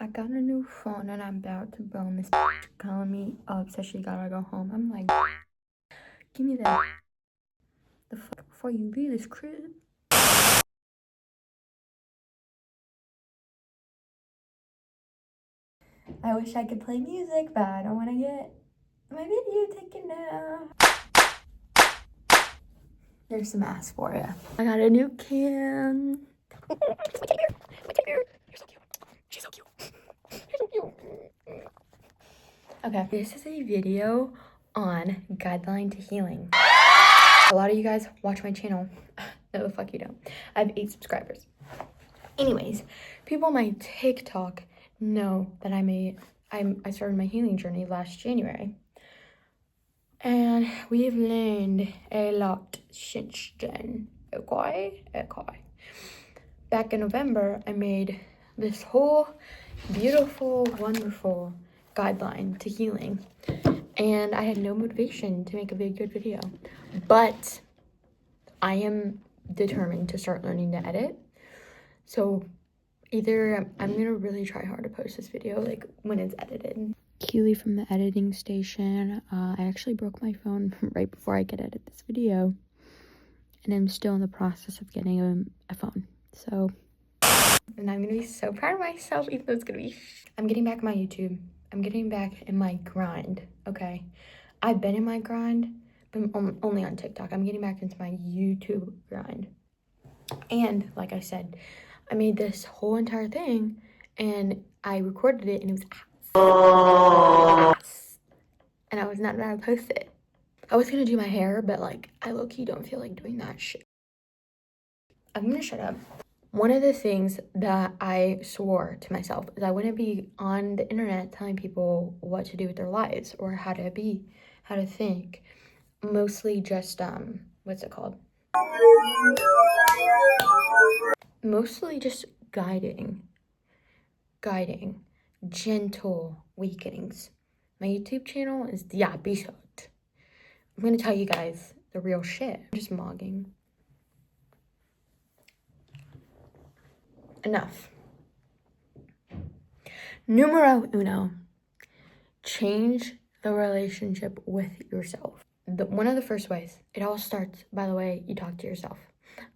I got a new phone and I'm about to bone this calling me up so she gotta go home. I'm like, give me that the fuck before you leave this crib. I wish I could play music, but I don't want to get my video taken down. There's some ass for you. I got a new can. My teddy bear. You're so cute. She's so cute. She's so cute. Okay, this is a video on guideline to healing. A lot of you guys watch my channel. No, the fuck you don't. I have 8 subscribers. Anyways, people on my TikTok know that I started my healing journey last January. And we've learned a lot since then. Okay. Back in November, I made this whole beautiful, wonderful guideline to healing. And I had no motivation to make a big good video. But I am determined to start learning to edit. So either I'm gonna really try hard to post this video like when it's edited. Keely from the editing station. I actually broke my phone right before I could edit this video. And I'm still in the process of getting a phone. So, and I'm gonna be so proud of myself, even though it's gonna be I'm getting back on my YouTube. I'm getting back in my grind, okay? I've been in my grind, but only on TikTok. I'm getting back into my YouTube grind. And like I said, I made this whole entire thing and I recorded it and it was ass. And I was not allowed to post it. I was gonna do my hair, but like I low-key don't feel like doing that shit. I'm gonna shut up. One of the things that I swore to myself is I wouldn't be on the internet telling people what to do with their lives or how to be, how to think. Mostly just, what's it called? Mostly just guiding, gentle weakenings. My YouTube channel is the episode. I'm gonna tell you guys the real shit. I'm just mogging. Enough. Numero uno. Change the relationship with yourself. One of the first ways, it all starts by the way you talk to yourself.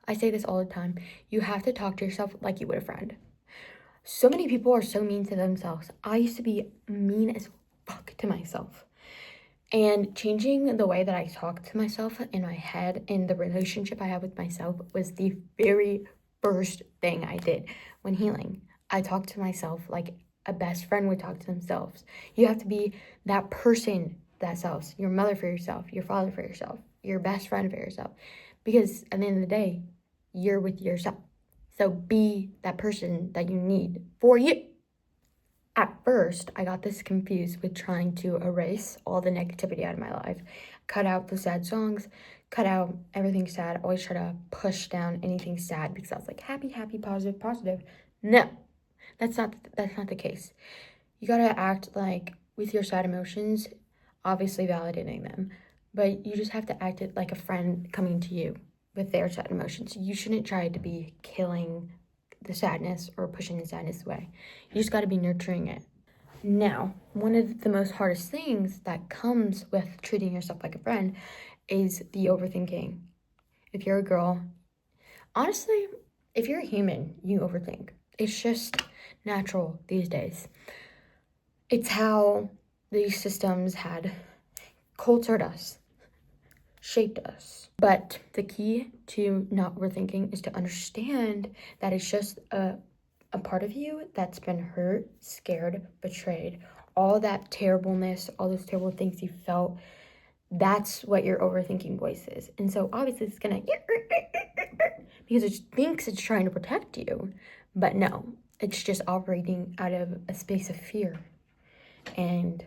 I say this all the time. You have to talk to yourself like you would a friend. So many people are so mean to themselves. I used to be mean as fuck to myself. And changing the way that I talk to myself in my head and the relationship I have with myself was the very first thing I did when healing. I talked to myself like a best friend would talk to themselves. You have to be that person that self, your mother for yourself, your father for yourself, your best friend for yourself. Because at the end of the day, you're with yourself. So be that person that you need for you. At first, I got this confused with trying to erase all the negativity out of my life. Cut out the sad songs, cut out everything sad. Always try to push down anything sad because I was like, happy, positive. No, that's not the case. You gotta act like with your sad emotions, obviously validating them, but you just have to act it like a friend coming to you with their sad emotions. You shouldn't try to be killing the sadness or pushing the sadness away. You just got to be nurturing it. Now, one of the most hardest things that comes with treating yourself like a friend is the overthinking. If you're a girl, honestly, if you're a human, you overthink. It's just natural these days. It's how these systems had cultured us, shaped us. But the key to not overthinking is to understand that it's just a part of you that's been hurt, scared, betrayed. All that terribleness, all those terrible things you felt, that's what your overthinking voice is. And so obviously it's gonna because it thinks it's trying to protect you. But no, it's just operating out of a space of fear and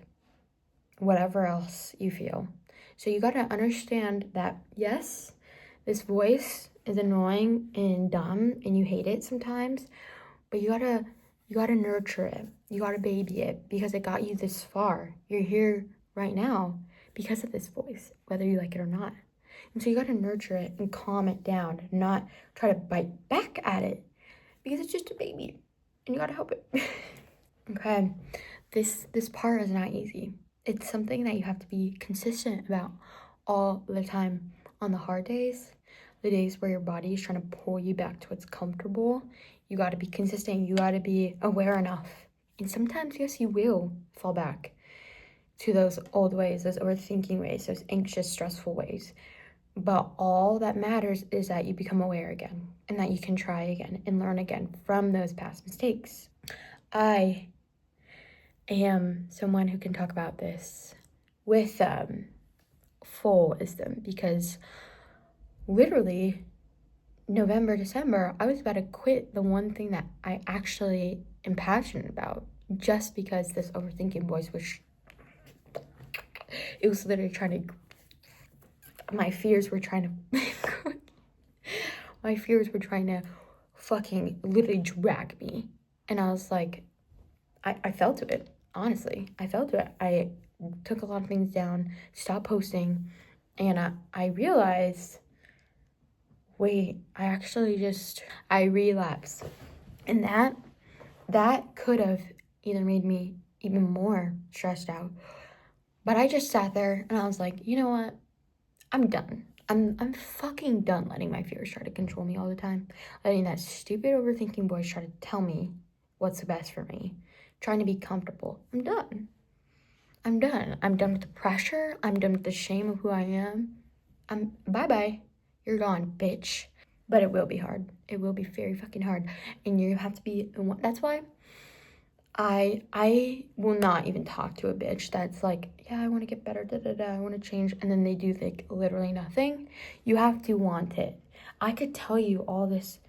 whatever else you feel. So you gotta understand that, yes, this voice is annoying and dumb and you hate it sometimes, but you gotta nurture it. You gotta baby it because it got you this far. You're here right now because of this voice, whether you like it or not. And so you gotta nurture it and calm it down, not try to bite back at it because it's just a baby and you gotta help it. Okay, this part is not easy. It's something that you have to be consistent about all the time. On the hard days, the days where your body is trying to pull you back to what's comfortable, you got to be consistent. You got to be aware enough. And sometimes, yes, you will fall back to those old ways, those overthinking ways, those anxious, stressful ways. But all that matters is that you become aware again and that you can try again and learn again from those past mistakes. I am someone who can talk about this with full wisdom, because literally November, December, I was about to quit the one thing that I actually am passionate about, just because this overthinking voice was, it was literally trying to, my fears were trying to, my fears were trying to fucking literally drag me. And I was like, I fell to it, honestly. I fell to it. I took a lot of things down, stopped posting, and I realized, wait, I relapsed. And that could have either made me even more stressed out. But I just sat there and I was like, you know what? I'm done. I'm fucking done letting my fears try to control me all the time. Letting that stupid overthinking voice try to tell me what's the best for me. Trying to be comfortable. I'm done. I'm done. I'm done with the pressure. I'm done with the shame of who I am. Bye-bye. You're gone, bitch. But it will be hard. It will be very fucking hard. And you have to be, that's why I will not even talk to a bitch that's like, yeah, I want to get better, I want to change, and then they do like literally nothing. You have to want it. I could tell you all this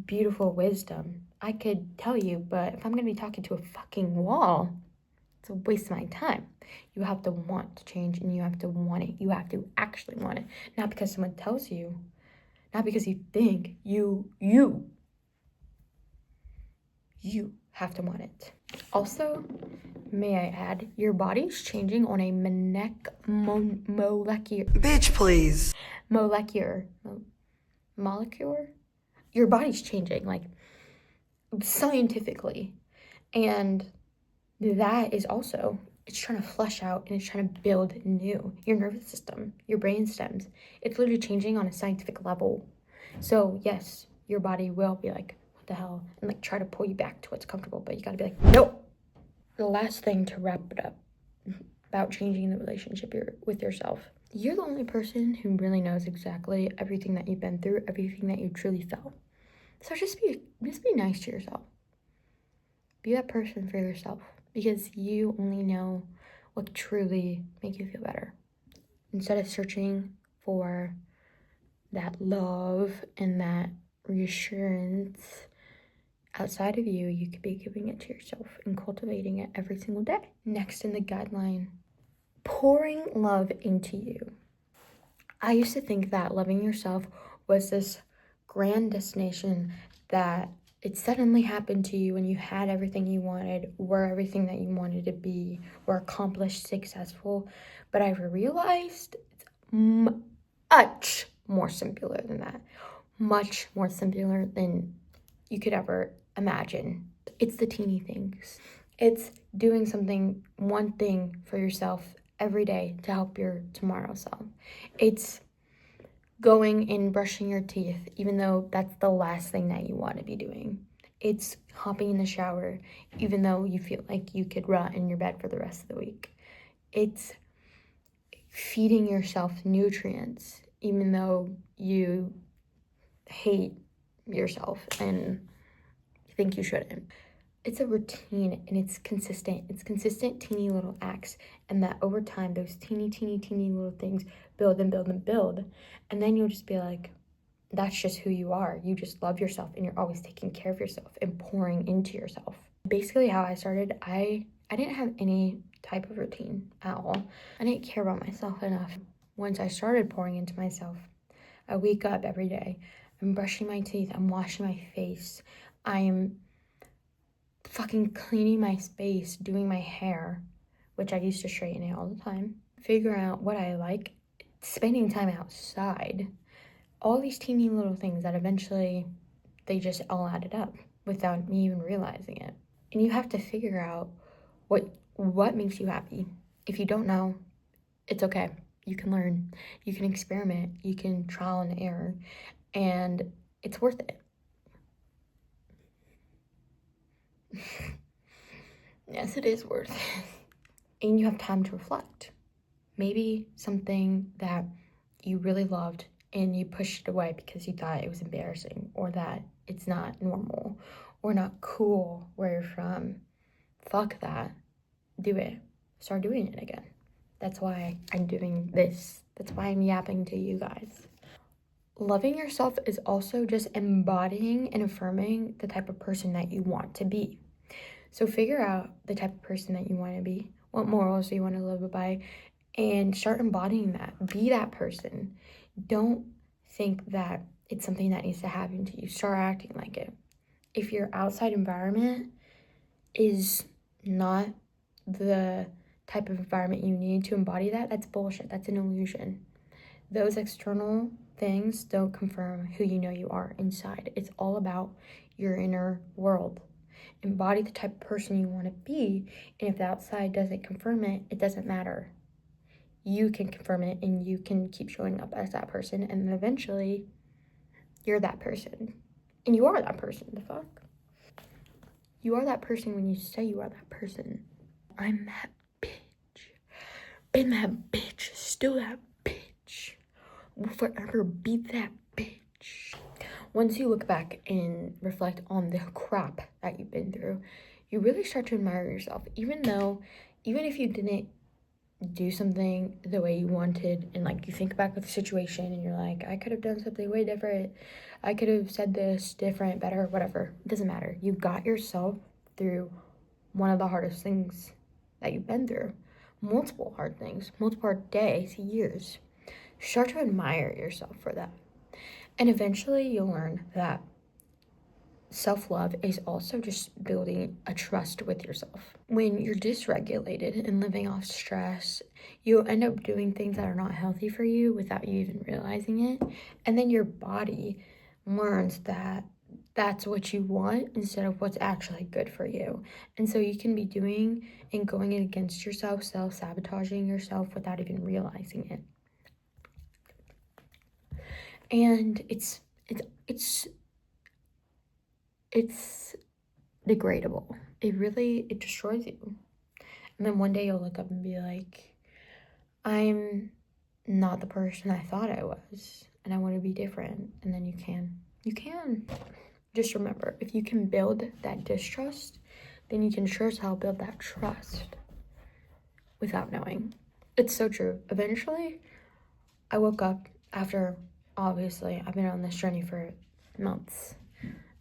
beautiful wisdom. I could tell you, but if I'm going to be talking to a fucking wall, it's a waste of my time. You have to want to change, and you have to want it. You have to actually want it. Not because someone tells you, not because you think, you have to want it. Also, may I add, your body's changing on a molecular... Bitch, please. Molecular. Your body's changing, like, scientifically. And that is also, it's trying to flush out and it's trying to build new. Your nervous system, your brain stems, it's literally changing on a scientific level. So yes, your body will be like, what the hell? And like try to pull you back to what's comfortable, but you gotta be like, nope. The last thing to wrap it up about changing the relationship with yourself. You're the only person who really knows exactly everything that you've been through, everything that you truly felt. So just be nice to yourself. Be that person for yourself, because you only know what truly make you feel better. Instead of searching for that love and that reassurance outside of you, you could be giving it to yourself and cultivating it every single day. Next in the guideline, pouring love into you. I used to think that loving yourself was this grand destination, that it suddenly happened to you and you had everything you wanted, were everything that you wanted to be, were accomplished, successful. But I've realized it's much more simpler than that. Much more simpler than you could ever imagine. It's the teeny things. It's doing one thing for yourself every day to help your tomorrow self. It's going and brushing your teeth, even though that's the last thing that you want to be doing. It's hopping in the shower, even though you feel like you could rot in your bed for the rest of the week. It's feeding yourself nutrients, even though you hate yourself and think you shouldn't. It's a routine and it's consistent. It's consistent, teeny little acts. And that over time, those teeny little things build and build and build. And then you'll just be like, that's just who you are. You just love yourself and you're always taking care of yourself and pouring into yourself. Basically, how I started, I didn't have any type of routine at all. I didn't care about myself enough. Once I started pouring into myself, I wake up every day. I'm brushing my teeth. I'm washing my face. I'm fucking cleaning my space, doing my hair, which I used to straighten it all the time, figuring out what I like, spending time outside, all these teeny little things that eventually they just all added up without me even realizing it. And you have to figure out what makes you happy. If you don't know, it's okay. You can learn, you can experiment, you can trial and error, and it's worth it. Yes, it is worth it. And you have time to reflect. Maybe something that you really loved and you pushed it away because you thought it was embarrassing, or that it's not normal or not cool where you're from. Fuck that. Do it. Start doing it again. That's why I'm doing this. That's why I'm yapping to you guys. Loving yourself is also just embodying and affirming the type of person that you want to be. So figure out the type of person that you want to be, what morals you want to live by, and start embodying that. Be that person. Don't think that it's something that needs to happen to you. Start acting like it. If your outside environment is not the type of environment you need to embody that, that's bullshit. That's an illusion. Those external things don't confirm who you know you are inside. It's all about your inner world. Embody the type of person you want to be, and if the outside doesn't confirm it, it doesn't matter. You can confirm it, and you can keep showing up as that person, and then eventually you're that person. And you are that person. The fuck? You are that person when you say you are that person. I'm that bitch. Been that bitch. Still that bitch. Will forever be that bitch. Once you look back and reflect on the crap that you've been through, you really start to admire yourself. Even if you didn't do something the way you wanted, and like you think back with the situation and you're like, I could have done something way different. I could have said this different, better, whatever. It doesn't matter. You got yourself through one of the hardest things that you've been through. Multiple hard things, multiple hard days, years. Start to admire yourself for that. And eventually you'll learn that self-love is also just building a trust with yourself. When you're dysregulated and living off stress, you'll end up doing things that are not healthy for you without you even realizing it. And then your body learns that that's what you want instead of what's actually good for you. And so you can be doing and going against yourself, self-sabotaging yourself without even realizing it. And it's degradable. It destroys you. And then one day you'll look up and be like, I'm not the person I thought I was, and I want to be different. And then you can. Just remember, if you can build that distrust, then you can sure as hell build that trust without knowing. It's so true. Eventually, I woke up after, obviously, I've been on this journey for months.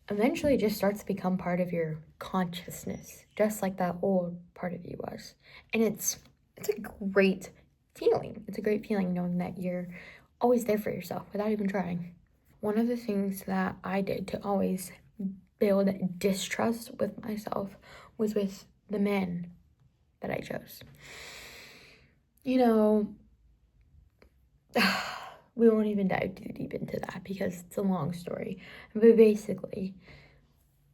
Eventually, it just starts to become part of your consciousness, just like that old part of you was. And it's a great feeling. It's a great feeling knowing that you're always there for yourself without even trying. One of the things that I did to always build distrust with myself was with the men that I chose. You know, we won't even dive too deep into that because it's a long story. But basically,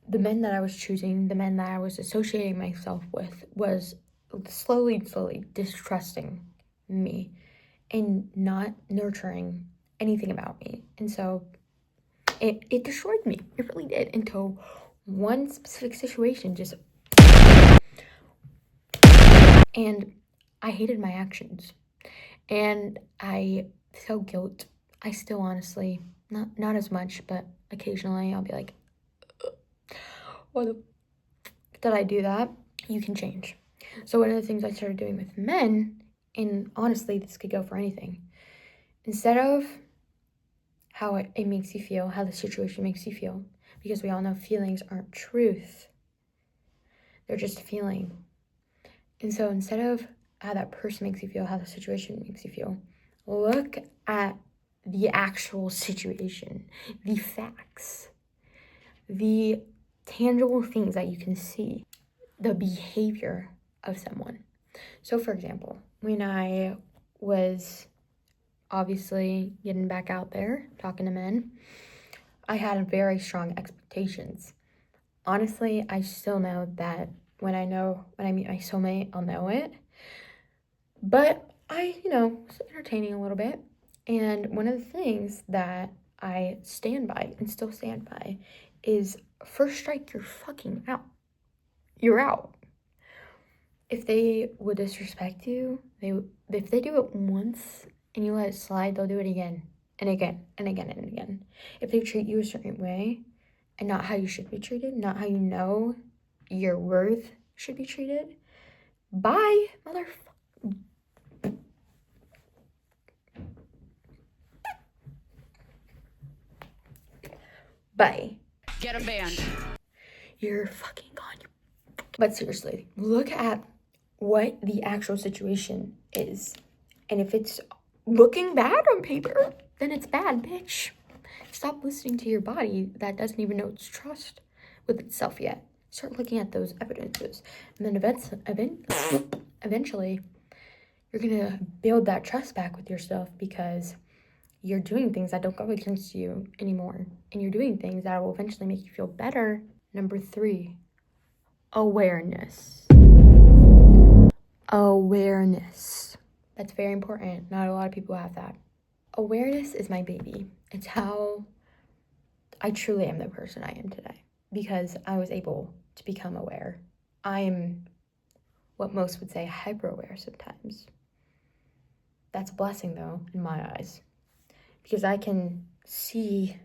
the men that I was choosing, the men that I was associating myself with, was slowly distrusting me and not nurturing anything about me. And so it destroyed me. It really did, until one specific situation just... And I hated my actions. And I felt guilt. I still honestly, not as much, but occasionally I'll be like, why the did I do that? You can change. So one of the things I started doing with men, and honestly, this could go for anything, instead of how it makes you feel, how the situation makes you feel, because we all know feelings aren't truth. They're just a feeling. And so instead of how that person makes you feel, how the situation makes you feel, look at the actual situation, the facts, the tangible things that you can see, the behavior of someone. So for example, when I was obviously getting back out there, talking to men, I had very strong expectations. Honestly, I still know that when I meet my soulmate, I'll know it. But it's entertaining a little bit. And one of the things that I stand by and still stand by is first strike, you're fucking out. You're out. If they would disrespect you, if they do it once and you let it slide, they'll do it again and again and again and again. If they treat you a certain way and not how you should be treated, not how you know your worth should be treated, bye, motherfucker. Bye. Get a band. You're fucking gone. But seriously, look at what the actual situation is. And if it's looking bad on paper, then it's bad, bitch. Stop listening to your body that doesn't even know its trust with itself yet. Start looking at those evidences. And then eventually, you're going to build that trust back with yourself because you're doing things that don't go against you anymore. And you're doing things that will eventually make you feel better. Number 3, awareness. Awareness. That's very important. Not a lot of people have that. Awareness is my baby. It's how I truly am the person I am today because I was able to become aware. I'm what most would say hyper aware sometimes. That's a blessing though, in my eyes, because I can see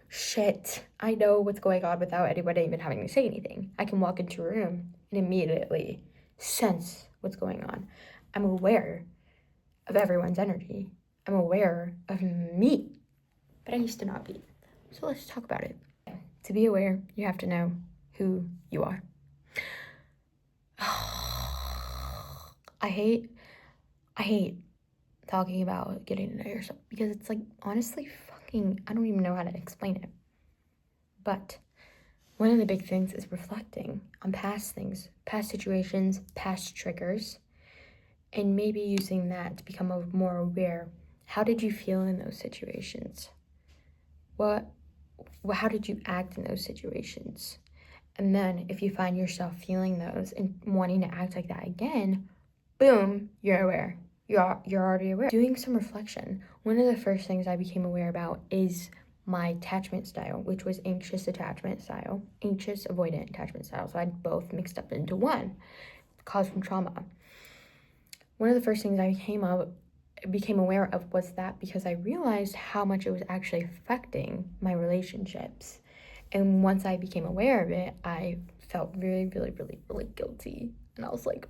shit. I know what's going on without anybody even having to say anything. I can walk into a room and immediately sense what's going on. I'm aware of everyone's energy. I'm aware of me, but I used to not be. So let's talk about it. To be aware, you have to know who you are. I hate talking about getting to know yourself because it's like, honestly, I don't even know how to explain it. But one of the big things is reflecting on past things, past situations, past triggers, and maybe using that to become more aware. How did you feel in those situations? How did you act in those situations? And then if you find yourself feeling those and wanting to act like that again, boom, you're aware. You're already aware. Doing some reflection. One of the first things I became aware about is my attachment style, which was anxious attachment style, anxious avoidant attachment style. So I had both mixed up into one, caused from trauma. One of the first things I became aware of was that because I realized how much it was actually affecting my relationships. And once I became aware of it, I felt really, really, really, really guilty. And I was like,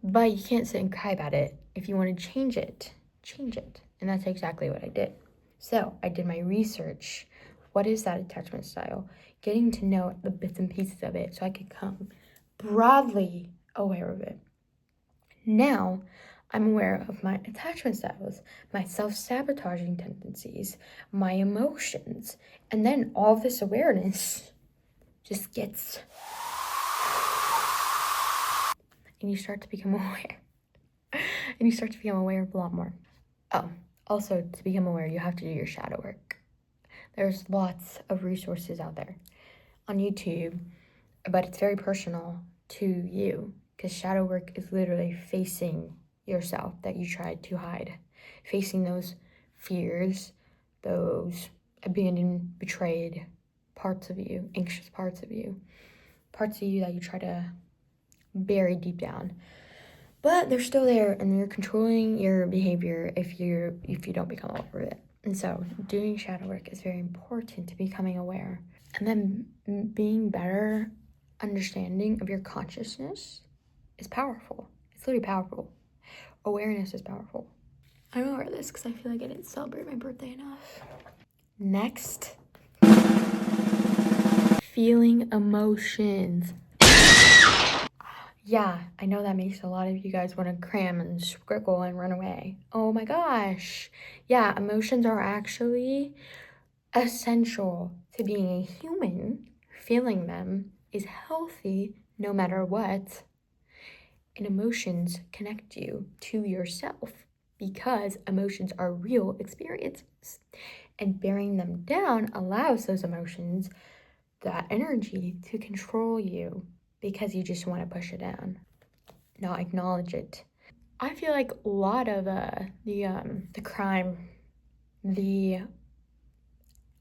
but you can't sit and cry about it. If you want to change it, change it. And that's exactly what I did. So I did my research. What is that attachment style? Getting to know the bits and pieces of it so I could come broadly aware of it. Now, I'm aware of my attachment styles, my self-sabotaging tendencies, my emotions, and then all this awareness just gets... And you start to become aware. And you start to become aware of a lot more. Oh, also, to become aware, you have to do your shadow work. There's lots of resources out there on YouTube, but it's very personal to you because shadow work is literally facing yourself that you tried to hide, facing those fears, those abandoned, betrayed parts of you, anxious parts of you that you try to bury deep down. But they're still there and they're controlling your behavior if you don't become aware of it. And so doing shadow work is very important to becoming aware. And then being better understanding of your consciousness is powerful. It's literally powerful. Awareness is powerful. I'm aware of this because I feel like I didn't celebrate my birthday enough. Next, feeling emotions. Yeah, I know that makes a lot of you guys want to cram and scribble and run away. Oh my gosh. Yeah, emotions are actually essential to being a human. Feeling them is healthy no matter what. And emotions connect you to yourself because emotions are real experiences. And bearing them down allows those emotions that energy to control you because you just want to push it down, not acknowledge it. I feel like a lot of the crime,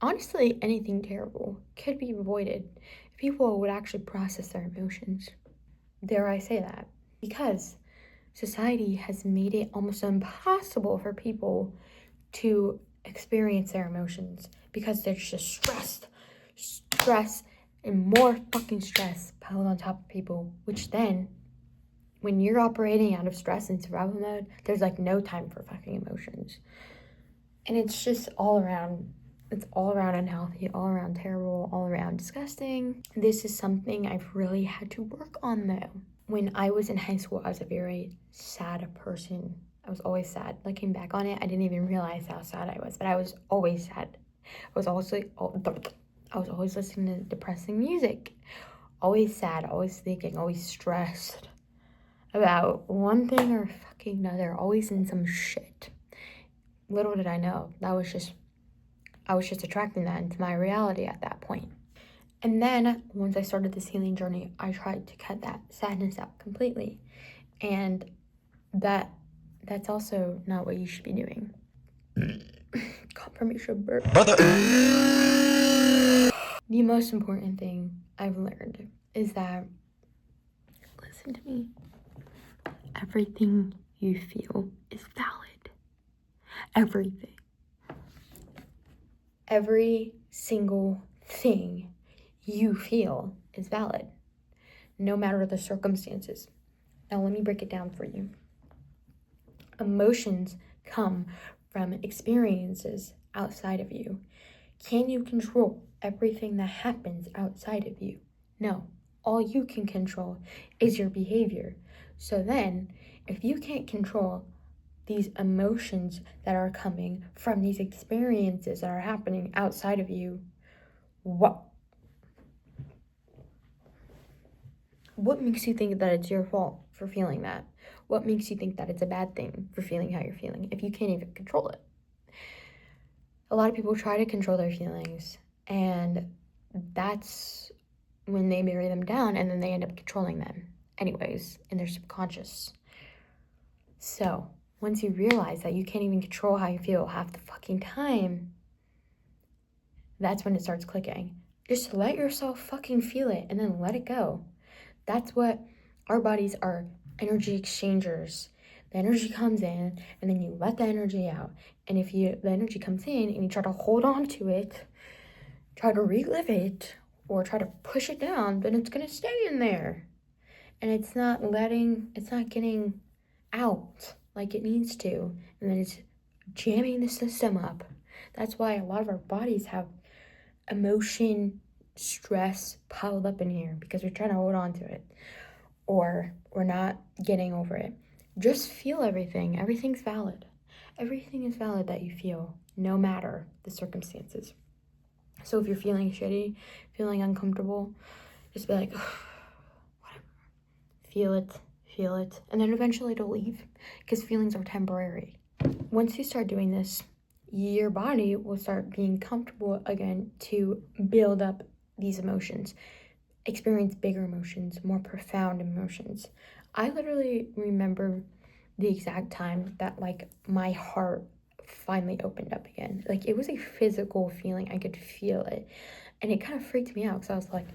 honestly, anything terrible could be avoided if people would actually process their emotions. Dare I say that? Because society has made it almost impossible for people to experience their emotions because there's just stress, and more fucking stress piled on top of people, which then, when you're operating out of stress and survival mode, there's like no time for fucking emotions. And it's just all around unhealthy, all around terrible, all around disgusting. This is something I've really had to work on though. When I was in high school, I was a very sad person. I was always sad. Looking back on it, I didn't even realize how sad I was, but I was always sad. I was always listening to depressing music. Always sad, always thinking, always stressed about one thing or fucking another, always in some shit. Little did I know, I was just attracting that into my reality at that point. And then once I started this healing journey, I tried to cut that sadness out completely. And that's also not what you should be doing. Confirmation burp. The most important thing I've learned is that, listen to me, everything you feel is valid. Everything. Every single thing you feel is valid, no matter the circumstances. Now let me break it down for you. Emotions come from experiences outside of you. Can you control everything that happens outside of you? No. All you can control is your behavior. So then, if you can't control these emotions that are coming from these experiences that are happening outside of you, what makes you think that it's your fault for feeling that? What makes you think that it's a bad thing for feeling how you're feeling if you can't even control it? A lot of people try to control their feelings, and that's when they bury them down, and then they end up controlling them anyways in their subconscious. So once you realize that you can't even control how you feel half the fucking time, that's when it starts clicking. Just let yourself fucking feel it and then let it go. That's what our bodies are, energy exchangers. The energy comes in and then you let the energy out. And if the energy comes in and you try to hold on to it, try to relive it, or try to push it down, then it's gonna stay in there. And it's not getting out like it needs to. And then it's jamming the system up. That's why a lot of our bodies have emotion, stress piled up in here because we're trying to hold on to it. Or we're not getting over it. Just feel everything. Everything's valid. Everything is valid that you feel, no matter the circumstances. So if you're feeling shitty, feeling uncomfortable, just be like, whatever. Feel it. And then eventually it'll leave because feelings are temporary. Once you start doing this, your body will start being comfortable again to build up these emotions, experience bigger emotions, more profound emotions. I literally remember the exact time that like my heart finally opened up again. Like it was a physical feeling. I could feel it. And it kind of freaked me out because I was like,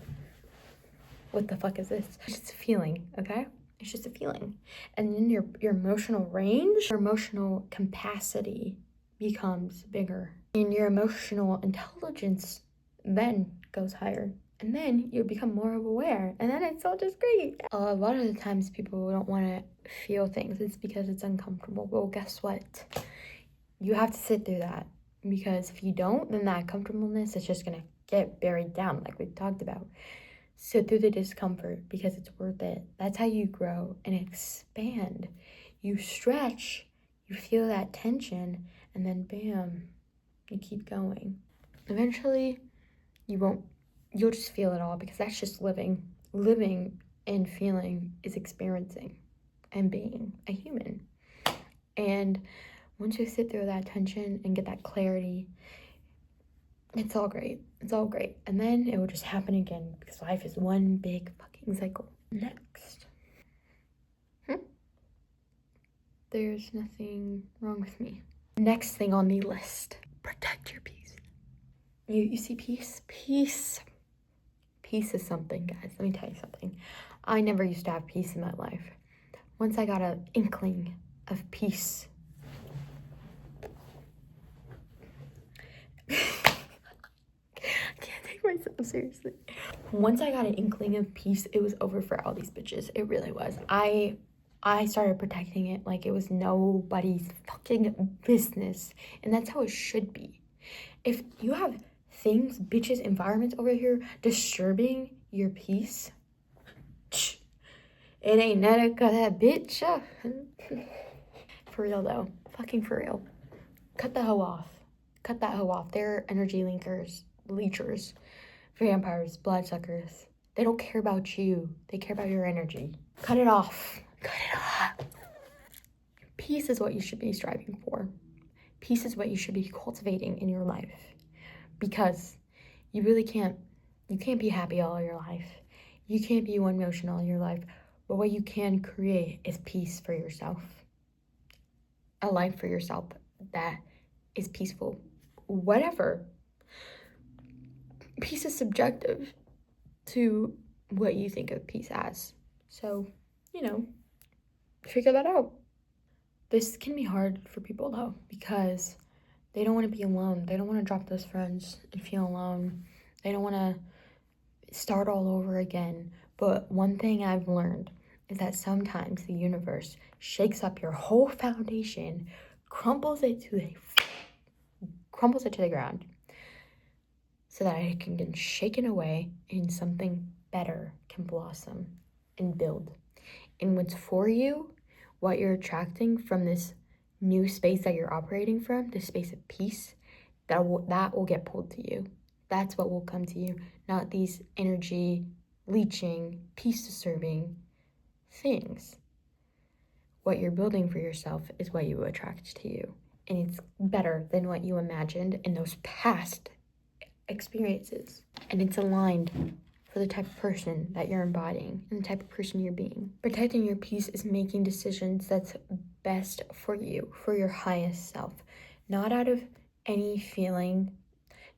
what the fuck is this? It's just a feeling, okay? It's just a feeling. And then your emotional range, your emotional capacity becomes bigger. And your emotional intelligence then goes higher. And then you become more aware. And then it's all just great. A lot of the times people don't want to feel things. It's because it's uncomfortable. Well, guess what? You have to sit through that. Because if you don't, then that comfortableness is just going to get buried down like we talked about. Sit through the discomfort because it's worth it. That's how you grow and expand. You stretch, you feel that tension, and then bam, you keep going. Eventually, you'll just feel it all because that's just living. Living and feeling is experiencing and being a human. And once you sit through that tension and get that clarity, it's all great. It's all great. And then it will just happen again because life is one big fucking cycle. Next. There's nothing wrong with me. Next thing on the list, protect your peace. You see peace? Peace is something, guys. Let me tell you something. I never used to have peace in my life. Once I got an inkling of peace, I can't take myself seriously. Once I got an inkling of peace, it was over for all these bitches. It really was. I started protecting it like it was nobody's fucking business. And that's how it should be. If you have things, bitches, environments over here disturbing your peace, it ain't nothing cause that bitch. For real though. Fucking for real. Cut the hoe off. Cut that hoe off. They're energy leechers, vampires, bloodsuckers. They don't care about you. They care about your energy. Cut it off. Cut it off. Peace is what you should be striving for. Peace is what you should be cultivating in your life. Because you really can't be happy all your life. You can't be one emotion all your life. But what you can create is peace for yourself. A life for yourself that is peaceful. Whatever. Peace is subjective to what you think of peace as. So, figure that out. This can be hard for people though, because they don't want to be alone. They don't want to drop those friends and feel alone. They don't want to start all over again. But one thing I've learned is that sometimes the universe shakes up your whole foundation, crumbles it to the ground, so that it can get shaken away and something better can blossom and build. And what's for you, what you're attracting from this new space that you're operating from, this space of peace, that will get pulled to you. That's what will come to you, not these energy leeching, peace disturbing things. What you're building for yourself is what you attract to you. And it's better than what you imagined in those past experiences. And it's aligned for the type of person that you're embodying and the type of person you're being. Protecting your peace is making decisions that's best for you, for your highest self. Not out of any feeling,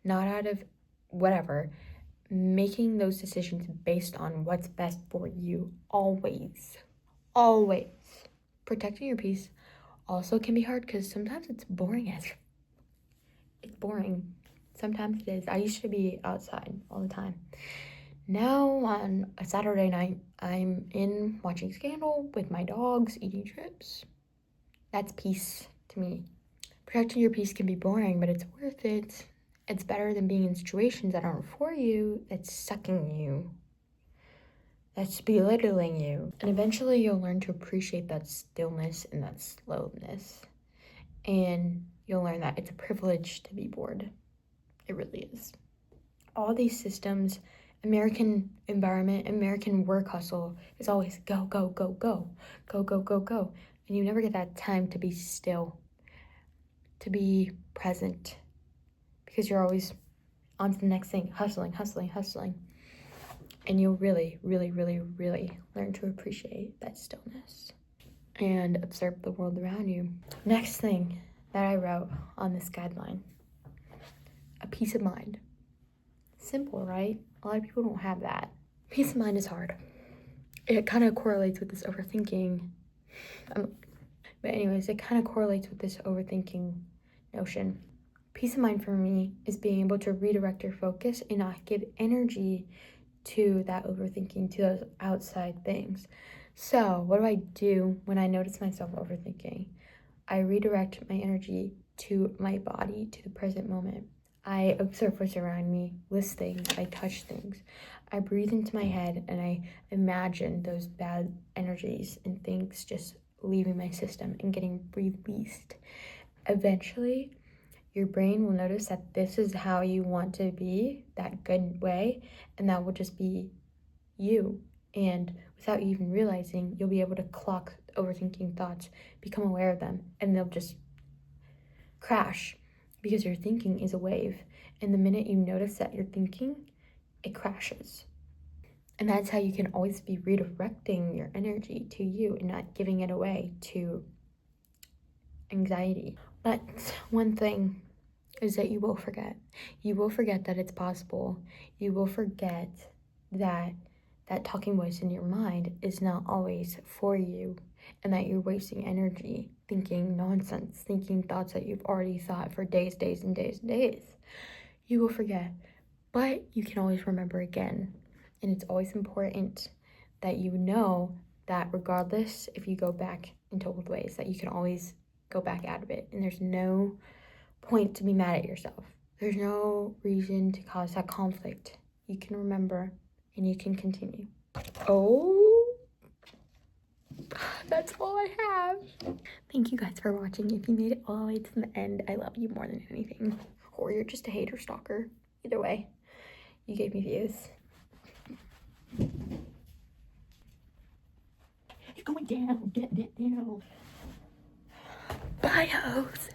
not out of whatever. Making those decisions based on what's best for you. Always. Always. Protecting your peace also can be hard because sometimes it's boring it's boring. Sometimes it is. I used to be outside all the time. Now on a Saturday night, I'm in watching Scandal with my dogs, eating chips. That's peace to me. Protecting your peace can be boring, but it's worth it. It's better than being in situations that aren't for you, that's sucking you, that's belittling you. And eventually you'll learn to appreciate that stillness and that slowness. And you'll learn that it's a privilege to be bored. It really is. All these systems, American environment, American work hustle is always go, go, go, go, go, go, go, go. And you never get that time to be still, to be present, because you're always on to the next thing, hustling. And you'll really, really, really, really learn to appreciate that stillness and observe the world around you. Next thing that I wrote on this guideline, a peace of mind. Simple, right? A lot of people don't have that. Peace of mind is hard. It kind of correlates with this overthinking. But anyways, it kind of correlates with this overthinking notion. Peace of mind for me is being able to redirect your focus and not give energy to that overthinking, to those outside things. So what do when I notice myself overthinking? I redirect my energy to my body, to the present moment. I observe what's around me, list things, I touch things. I breathe into my head and I imagine those bad energies and things just leaving my system and getting released. Eventually, your brain will notice that this is how you want to be, that good way, and that will just be you. And without you even realizing, you'll be able to clock overthinking thoughts, become aware of them, and they'll just crash because your thinking is a wave. And the minute you notice that you're thinking, it crashes. And that's how you can always be redirecting your energy to you and not giving it away to anxiety. But one thing is that you will forget. You will forget that it's possible. You will forget that that talking voice in your mind is not always for you, and that you're wasting energy thinking nonsense, thinking thoughts that you've already thought for days and days. You will forget, but you can always remember again. And it's always important that you know that regardless if you go back into old ways, that you can always go back out of it. And there's no point to be mad at yourself. There's no reason to cause that conflict. You can remember and you can continue. Oh, that's all I have. Thank you guys for watching. If you made it all the way to the end, I love you more than anything. Or you're just a hater stalker. Either way, you gave me views. It's going down. Get down. Bye, hoes.